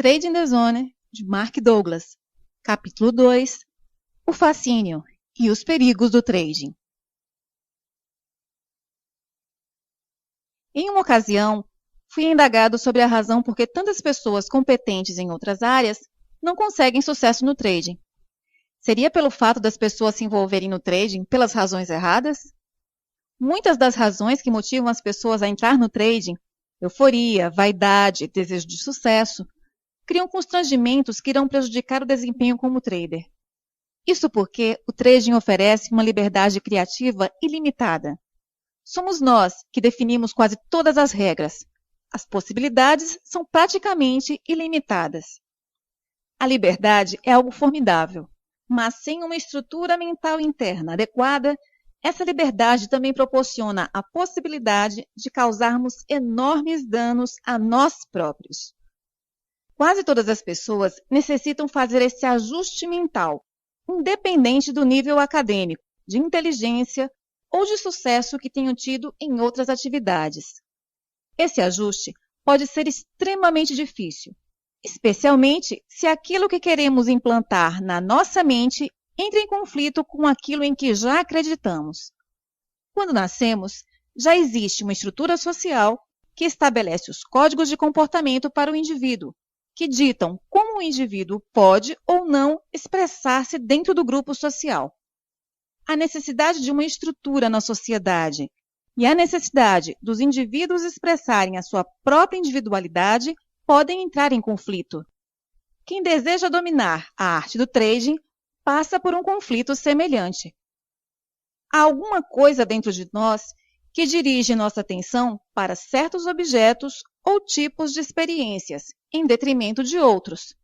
Trade in the Zone, de Mark Douglas. Capítulo 2. O fascínio e os perigos do trading. Em uma ocasião, fui indagado sobre a razão por que tantas pessoas competentes em outras áreas não conseguem sucesso no trading. Seria pelo fato das pessoas se envolverem no trading pelas razões erradas? Muitas das razões que motivam as pessoas a entrar no trading, euforia, vaidade, desejo de sucesso, criam constrangimentos que irão prejudicar o desempenho como trader. Isso porque o trading oferece uma liberdade criativa ilimitada. Somos nós que definimos quase todas as regras. As possibilidades são praticamente ilimitadas. A liberdade é algo formidável, mas sem uma estrutura mental interna adequada, essa liberdade também proporciona a possibilidade de causarmos enormes danos a nós próprios. Quase todas as pessoas necessitam fazer esse ajuste mental, independente do nível acadêmico, de inteligência ou de sucesso que tenham tido em outras atividades. Esse ajuste pode ser extremamente difícil, especialmente se aquilo que queremos implantar na nossa mente entra em conflito com aquilo em que já acreditamos. Quando nascemos, já existe uma estrutura social que estabelece os códigos de comportamento para o indivíduo, que ditam como o indivíduo pode ou não expressar-se dentro do grupo social. A necessidade de uma estrutura na sociedade e a necessidade dos indivíduos expressarem a sua própria individualidade podem entrar em conflito. Quem deseja dominar a arte do trading passa por um conflito semelhante. Há alguma coisa dentro de nós que dirige nossa atenção para certos objetos ou tipos de experiências, em detrimento de outros.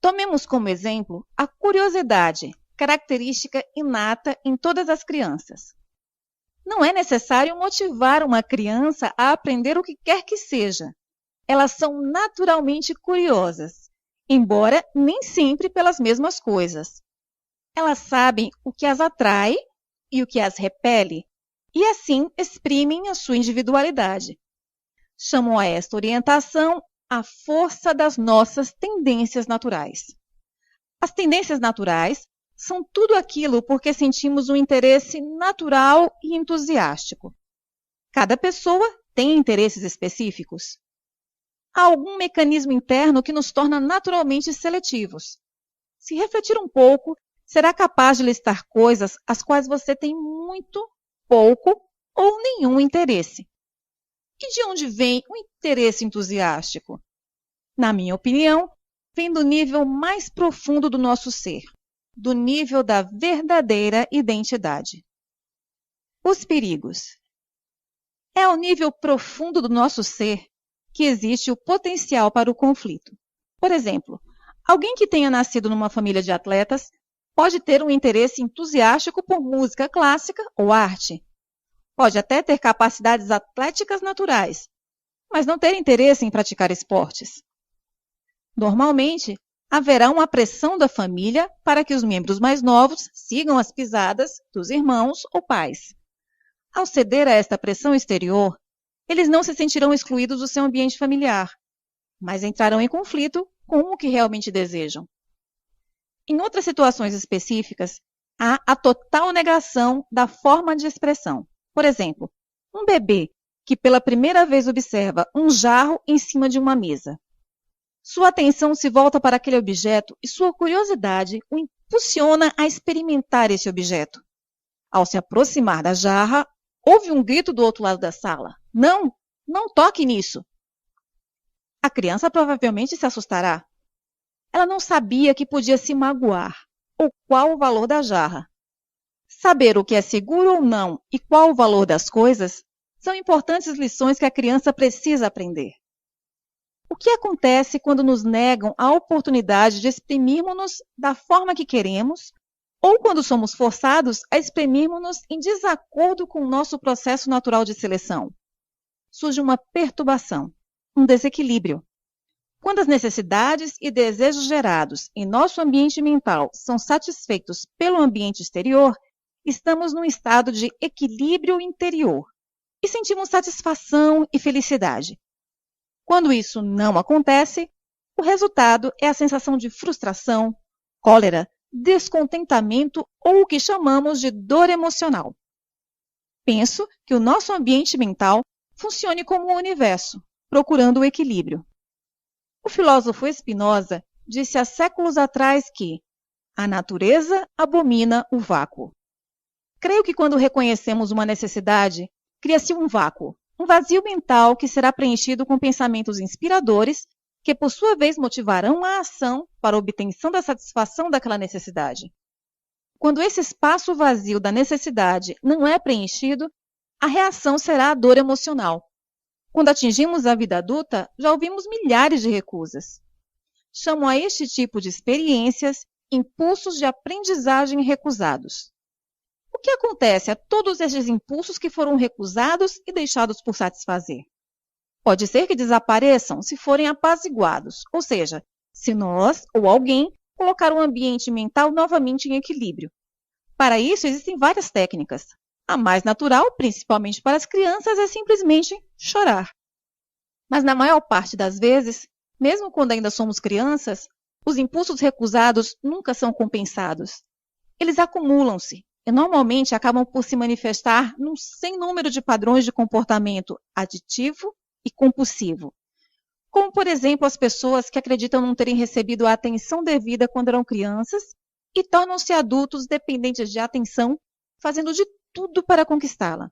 Tomemos como exemplo a curiosidade, característica inata em todas as crianças. Não é necessário motivar uma criança a aprender o que quer que seja. Elas são naturalmente curiosas, embora nem sempre pelas mesmas coisas. Elas sabem o que as atrai e o que as repele, e assim exprimem a sua individualidade. Chamam a esta orientação a força das nossas tendências naturais. As tendências naturais são tudo aquilo por que sentimos um interesse natural e entusiástico. Cada pessoa tem interesses específicos. Há algum mecanismo interno que nos torna naturalmente seletivos. Se refletir um pouco, será capaz de listar coisas às quais você tem muito, pouco ou nenhum interesse. E de onde vem o interesse entusiástico? Na minha opinião, vem do nível mais profundo do nosso ser, do nível da verdadeira identidade. Os perigos. É ao nível profundo do nosso ser que existe o potencial para o conflito. Por exemplo, alguém que tenha nascido numa família de atletas pode ter um interesse entusiástico por música clássica ou arte. Pode até ter capacidades atléticas naturais, mas não ter interesse em praticar esportes. Normalmente, haverá uma pressão da família para que os membros mais novos sigam as pisadas dos irmãos ou pais. Ao ceder a esta pressão exterior, eles não se sentirão excluídos do seu ambiente familiar, mas entrarão em conflito com o que realmente desejam. Em outras situações específicas, há a total negação da forma de expressão. Por exemplo, um bebê que pela primeira vez observa um jarro em cima de uma mesa. Sua atenção se volta para aquele objeto e sua curiosidade o impulsiona a experimentar esse objeto. Ao se aproximar da jarra, ouve um grito do outro lado da sala. Não, não toque nisso. A criança provavelmente se assustará. Ela não sabia que podia se magoar, ou qual o valor da jarra. Saber o que é seguro ou não e qual o valor das coisas são importantes lições que a criança precisa aprender. O que acontece quando nos negam a oportunidade de exprimirmos-nos da forma que queremos ou quando somos forçados a exprimirmos-nos em desacordo com o nosso processo natural de seleção? Surge uma perturbação, um desequilíbrio. Quando as necessidades e desejos gerados em nosso ambiente mental são satisfeitos pelo ambiente exterior, estamos num estado de equilíbrio interior e sentimos satisfação e felicidade. Quando isso não acontece, O resultado é a sensação de frustração, cólera, descontentamento ou o que chamamos de dor emocional. Penso que o nosso ambiente mental funcione como um universo, procurando o equilíbrio. O filósofo Spinoza disse há séculos atrás que a natureza abomina o vácuo. Creio que quando reconhecemos uma necessidade, cria-se um vácuo, um vazio mental que será preenchido com pensamentos inspiradores que, por sua vez, motivarão a ação para a obtenção da satisfação daquela necessidade. Quando esse espaço vazio da necessidade não é preenchido, a reação será a dor emocional. Quando atingimos a vida adulta, já ouvimos milhares de recusas. Chamo a este tipo de experiências impulsos de aprendizagem recusados. O que acontece a todos estes impulsos que foram recusados e deixados por satisfazer? Pode ser que desapareçam se forem apaziguados, ou seja, se nós ou alguém colocar o ambiente mental novamente em equilíbrio. Para isso, existem várias técnicas. A mais natural, principalmente para as crianças, é simplesmente chorar. Mas na maior parte das vezes, mesmo quando ainda somos crianças, os impulsos recusados nunca são compensados. Eles acumulam-se e normalmente acabam por se manifestar num sem número de padrões de comportamento aditivo e compulsivo. Como, por exemplo, as pessoas que acreditam não terem recebido a atenção devida quando eram crianças e tornam-se adultos dependentes de atenção, fazendo de tudo para conquistá-la.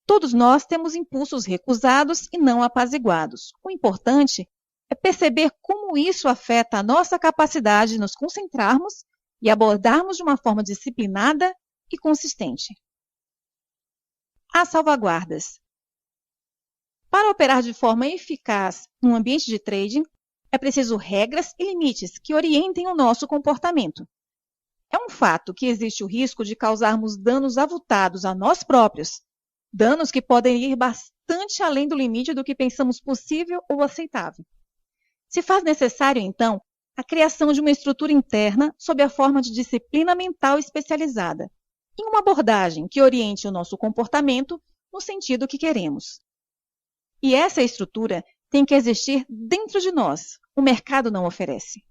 Todos nós temos impulsos recusados e não apaziguados. O importante é perceber como isso afeta a nossa capacidade de nos concentrarmos e abordarmos de uma forma disciplinada e consistente. As salvaguardas. Para operar de forma eficaz num ambiente de trading, é preciso regras e limites que orientem o nosso comportamento. É um fato que existe o risco de causarmos danos avultados a nós próprios, danos que podem ir bastante além do limite do que pensamos possível ou aceitável. Se faz necessário, então, a criação de uma estrutura interna sob a forma de disciplina mental especializada, em uma abordagem que oriente o nosso comportamento no sentido que queremos. E essa estrutura tem que existir dentro de nós. O mercado não oferece.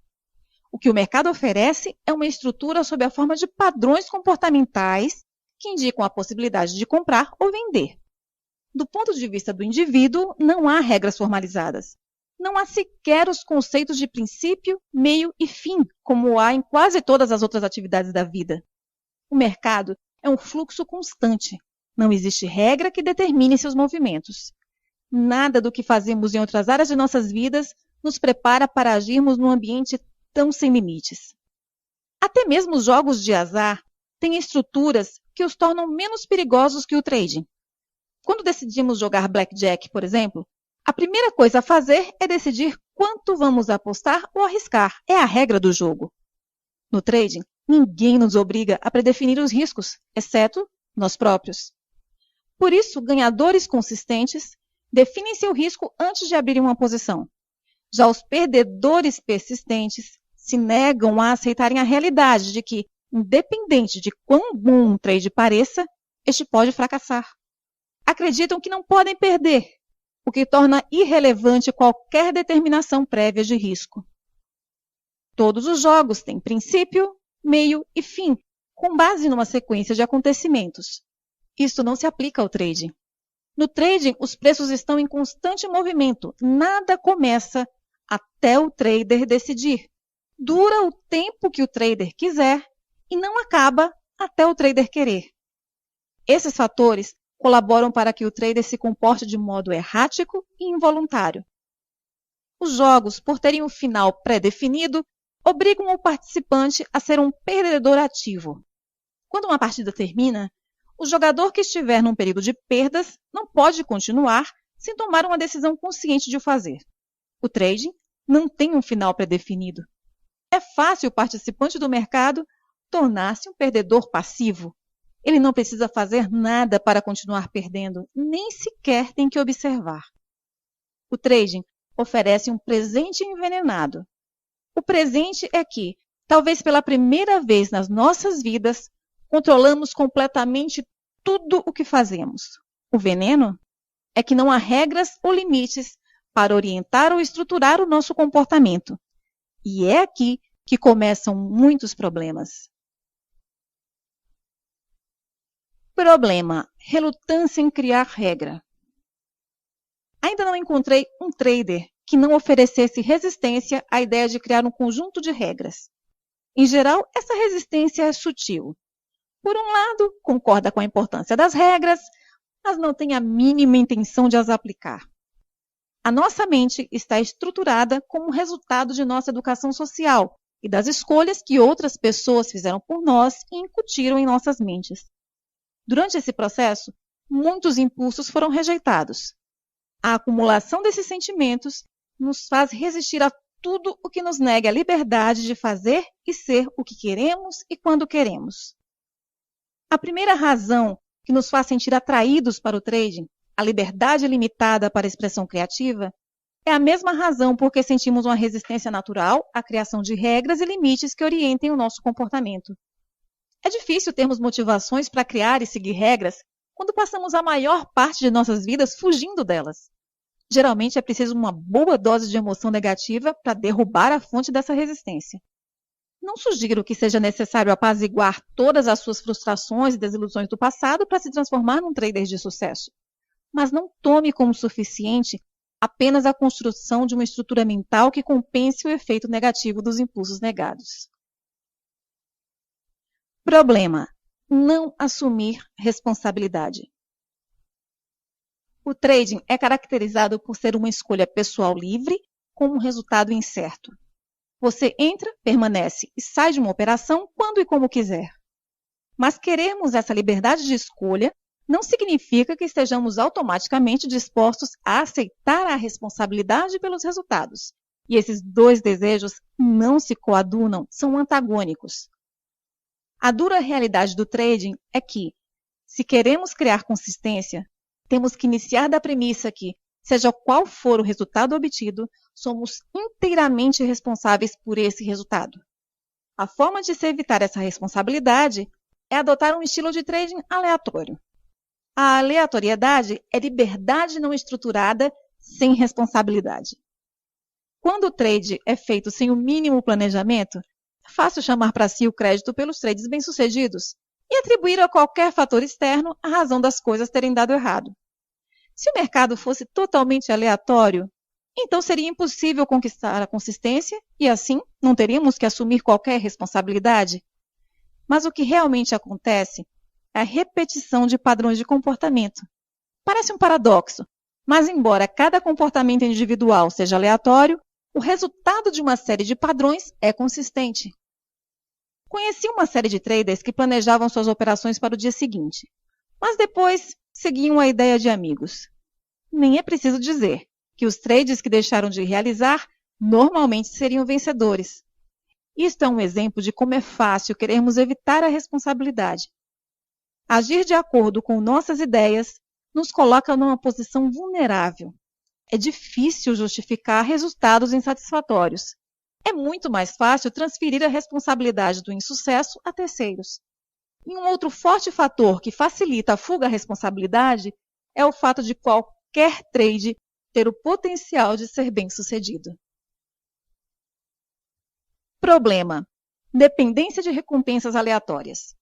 O que o mercado oferece é uma estrutura sob a forma de padrões comportamentais que indicam a possibilidade de comprar ou vender. Do ponto de vista do indivíduo, não há regras formalizadas. Não há sequer os conceitos de princípio, meio e fim, como há em quase todas as outras atividades da vida. O mercado é um fluxo constante. Não existe regra que determine seus movimentos. Nada do que fazemos em outras áreas de nossas vidas nos prepara para agirmos num ambiente tão sem limites. Até mesmo os jogos de azar têm estruturas que os tornam menos perigosos que o trading. Quando decidimos jogar blackjack, por exemplo, a primeira coisa a fazer é decidir quanto vamos apostar ou arriscar. É a regra do jogo. No trading, ninguém nos obriga a predefinir os riscos, exceto nós próprios. Por isso, ganhadores consistentes definem seu risco antes de abrirem uma posição. Já os perdedores persistentes se negam a aceitarem a realidade de que, independente de quão bom um trade pareça, este pode fracassar. Acreditam que não podem perder, o que torna irrelevante qualquer determinação prévia de risco. Todos os jogos têm princípio, meio e fim, com base numa sequência de acontecimentos. Isto não se aplica ao trading. No trading, os preços estão em constante movimento. Nada começa até o trader decidir. Dura o tempo que o trader quiser e não acaba até o trader querer. Esses fatores colaboram para que o trader se comporte de modo errático e involuntário. Os jogos, por terem um final pré-definido, obrigam o participante a ser um perdedor ativo. Quando uma partida termina, o jogador que estiver num período de perdas não pode continuar sem tomar uma decisão consciente de o fazer. O trading não tem um final pré-definido. É fácil o participante do mercado tornar-se um perdedor passivo. Ele não precisa fazer nada para continuar perdendo, nem sequer tem que observar. O trading oferece um presente envenenado. O presente é que, talvez pela primeira vez nas nossas vidas, controlamos completamente tudo o que fazemos. O veneno é que não há regras ou limites para orientar ou estruturar o nosso comportamento. E é aqui que começam muitos problemas. Problema: relutância em criar regra. Ainda não encontrei um trader que não oferecesse resistência à ideia de criar um conjunto de regras. Em geral, essa resistência é sutil. Por um lado, concorda com a importância das regras, mas não tem a mínima intenção de as aplicar. A nossa mente está estruturada como resultado de nossa educação social e das escolhas que outras pessoas fizeram por nós e incutiram em nossas mentes. Durante esse processo, muitos impulsos foram rejeitados. A acumulação desses sentimentos nos faz resistir a tudo o que nos negue a liberdade de fazer e ser o que queremos e quando queremos. A primeira razão que nos faz sentir atraídos para o trading, a liberdade limitada para a expressão criativa, é a mesma razão por que sentimos uma resistência natural à criação de regras e limites que orientem o nosso comportamento. É difícil termos motivações para criar e seguir regras quando passamos a maior parte de nossas vidas fugindo delas. Geralmente é preciso uma boa dose de emoção negativa para derrubar a fonte dessa resistência. Não sugiro que seja necessário apaziguar todas as suas frustrações e desilusões do passado para se transformar num trader de sucesso. Mas não tome como suficiente apenas a construção de uma estrutura mental que compense o efeito negativo dos impulsos negados. Problema: não assumir responsabilidade. O trading é caracterizado por ser uma escolha pessoal livre com um resultado incerto. Você entra, permanece e sai de uma operação quando e como quiser. Mas querermos essa liberdade de escolha não significa que estejamos automaticamente dispostos a aceitar a responsabilidade pelos resultados. E esses dois desejos não se coadunam, são antagônicos. A dura realidade do trading é que, se queremos criar consistência, temos que iniciar da premissa que, seja qual for o resultado obtido, somos inteiramente responsáveis por esse resultado. A forma de se evitar essa responsabilidade é adotar um estilo de trading aleatório. A aleatoriedade é liberdade não estruturada sem responsabilidade. Quando o trade é feito sem o mínimo planejamento, é fácil chamar para si o crédito pelos trades bem-sucedidos e atribuir a qualquer fator externo a razão das coisas terem dado errado. Se o mercado fosse totalmente aleatório, então seria impossível conquistar a consistência e, assim, não teríamos que assumir qualquer responsabilidade. Mas o que realmente acontece é a repetição de padrões de comportamento. Parece um paradoxo, mas embora cada comportamento individual seja aleatório, o resultado de uma série de padrões é consistente. Conheci uma série de traders que planejavam suas operações para o dia seguinte, mas depois seguiam a ideia de amigos. Nem é preciso dizer que os trades que deixaram de realizar normalmente seriam vencedores. Isto é um exemplo de como é fácil querermos evitar a responsabilidade. Agir de acordo com nossas ideias nos coloca numa posição vulnerável. É difícil justificar resultados insatisfatórios. É muito mais fácil transferir a responsabilidade do insucesso a terceiros. E um outro forte fator que facilita a fuga à responsabilidade é o fato de qualquer trade ter o potencial de ser bem-sucedido. Problema: dependência de recompensas aleatórias.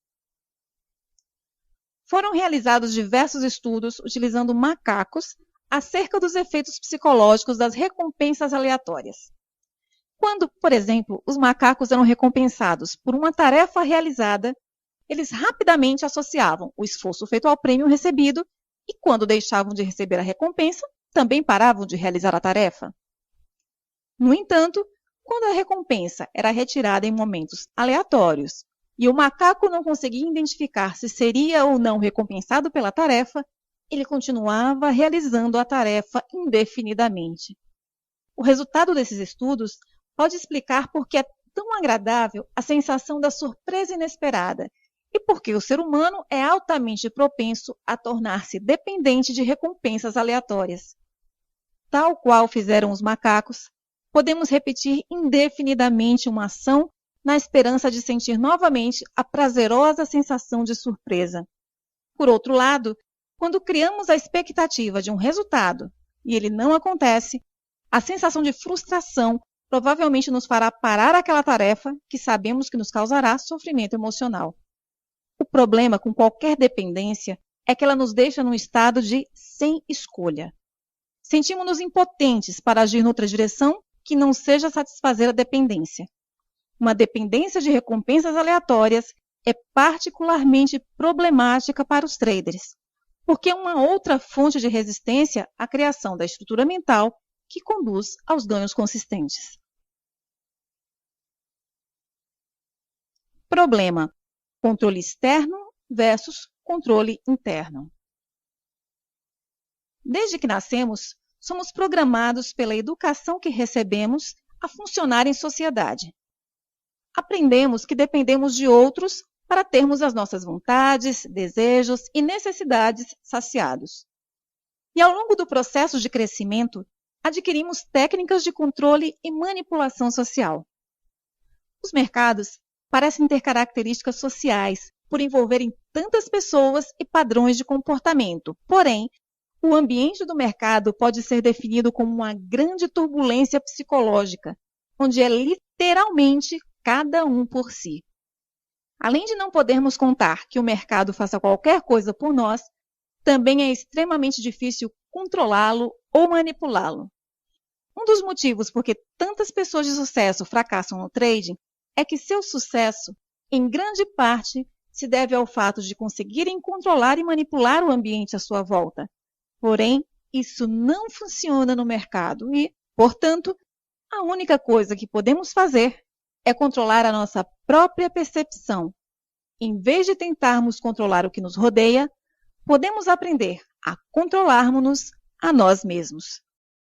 Foram realizados diversos estudos utilizando macacos acerca dos efeitos psicológicos das recompensas aleatórias. Quando, por exemplo, os macacos eram recompensados por uma tarefa realizada, eles rapidamente associavam o esforço feito ao prêmio recebido e, quando deixavam de receber a recompensa, também paravam de realizar a tarefa. No entanto, quando a recompensa era retirada em momentos aleatórios e o macaco não conseguia identificar se seria ou não recompensado pela tarefa, ele continuava realizando a tarefa indefinidamente. O resultado desses estudos pode explicar por que é tão agradável a sensação da surpresa inesperada e por que o ser humano é altamente propenso a tornar-se dependente de recompensas aleatórias. Tal qual fizeram os macacos, podemos repetir indefinidamente uma ação na esperança de sentir novamente a prazerosa sensação de surpresa. Por outro lado, quando criamos a expectativa de um resultado e ele não acontece, A sensação de frustração provavelmente nos fará parar aquela tarefa que sabemos que nos causará sofrimento emocional. O problema com qualquer dependência é que ela nos deixa num estado de sem escolha. Sentimos-nos impotentes para agir noutra direção que não seja satisfazer a dependência. Uma dependência de recompensas aleatórias é particularmente problemática para os traders, porque é uma outra fonte de resistência à criação da estrutura mental que conduz aos ganhos consistentes. Problema: controle externo versus controle interno. Desde que nascemos, somos programados pela educação que recebemos a funcionar em sociedade. Aprendemos que dependemos de outros para termos as nossas vontades, desejos e necessidades saciados. E ao longo do processo de crescimento, adquirimos técnicas de controle e manipulação social. Os mercados parecem ter características sociais por envolverem tantas pessoas e padrões de comportamento. Porém, o ambiente do mercado pode ser definido como uma grande turbulência psicológica, onde é literalmente cada um por si. Além de não podermos contar que o mercado faça qualquer coisa por nós, também é extremamente difícil controlá-lo ou manipulá-lo. Um dos motivos por que tantas pessoas de sucesso fracassam no trading é que seu sucesso, em grande parte, se deve ao fato de conseguirem controlar e manipular o ambiente à sua volta. Porém, isso não funciona no mercado e, portanto, a única coisa que podemos fazer é controlar a nossa própria percepção. Em vez de tentarmos controlar o que nos rodeia, podemos aprender a controlarmos-nos a nós mesmos.